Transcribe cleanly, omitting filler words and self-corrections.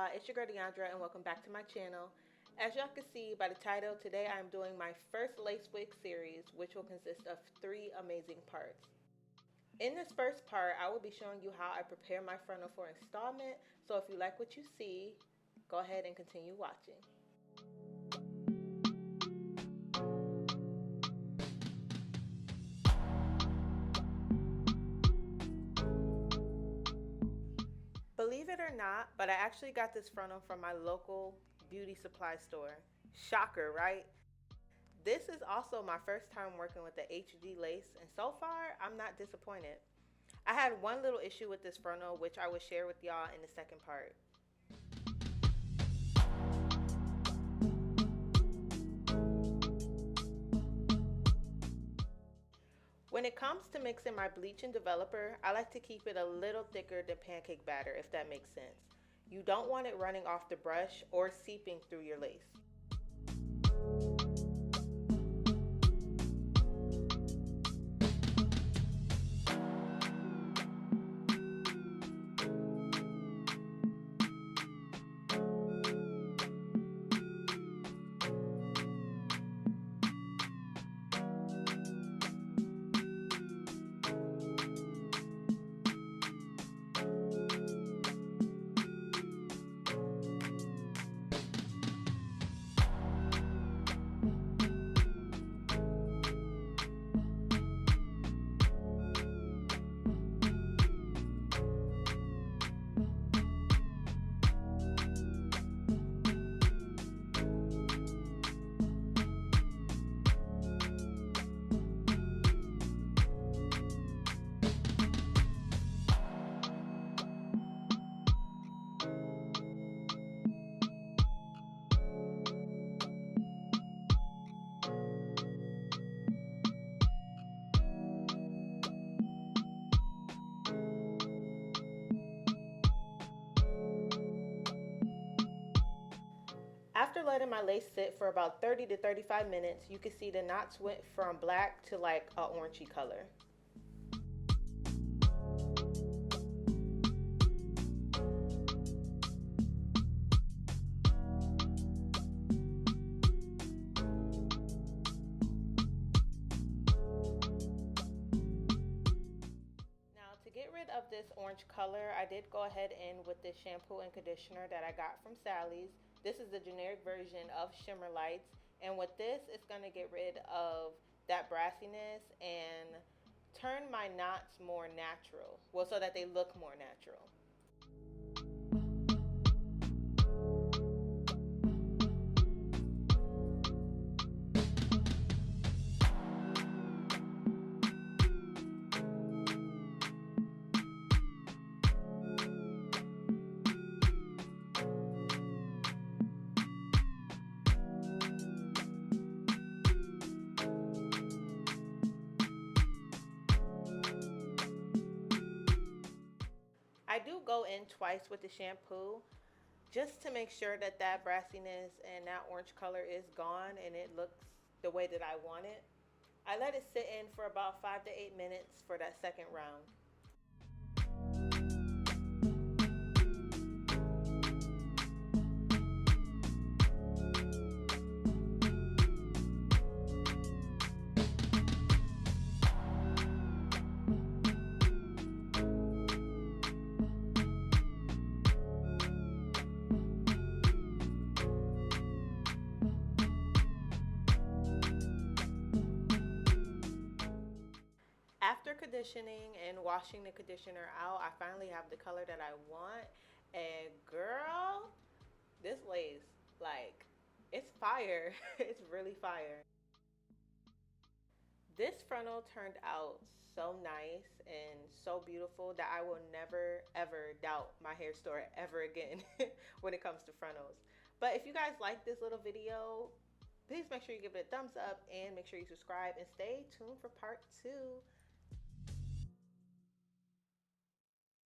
y'all, it's your girl Deandra and welcome back to my channel. As y'all can see by the title, today I'm doing my first lace wig series, which will consist of 3 amazing parts. In this first part, I will be showing you how I prepare my frontal for installment, so if you like what you see, go ahead and continue watching. Believe it or not, but I actually got this frontal from my local beauty supply store. Shocker, right? This is also my first time working with the HD lace, and so far, I'm not disappointed. I had one little issue with this frontal, which I will share with y'all in the second part. When it comes to mixing my bleach and developer, I like to keep it a little thicker than pancake batter, if that makes sense. You don't want it running off the brush or seeping through your lace. After letting my lace sit for about 30 to 35 minutes, you can see the knots went from black to like a orangey color. Now to get rid of this orange color, I did go ahead in with this shampoo and conditioner that I got from Sally's. This is the generic version of Shimmer Lights, and with this, it's going to get rid of that brassiness and turn my knots more natural. Well, so that they look more natural. I do go in twice with the shampoo just to make sure that that brassiness and that orange color is gone and it looks the way that I want it. I let it sit in for about 5 to 8 minutes for that second round. After conditioning and washing the conditioner out, I finally have the color that I want. And girl, this lace, like, it's fire. It's really fire. This frontal turned out so nice and so beautiful that I will never ever doubt my hair store ever again when it comes to frontals. But if you guys like this little video, please make sure you give it a thumbs up and make sure you subscribe and stay tuned for part 2.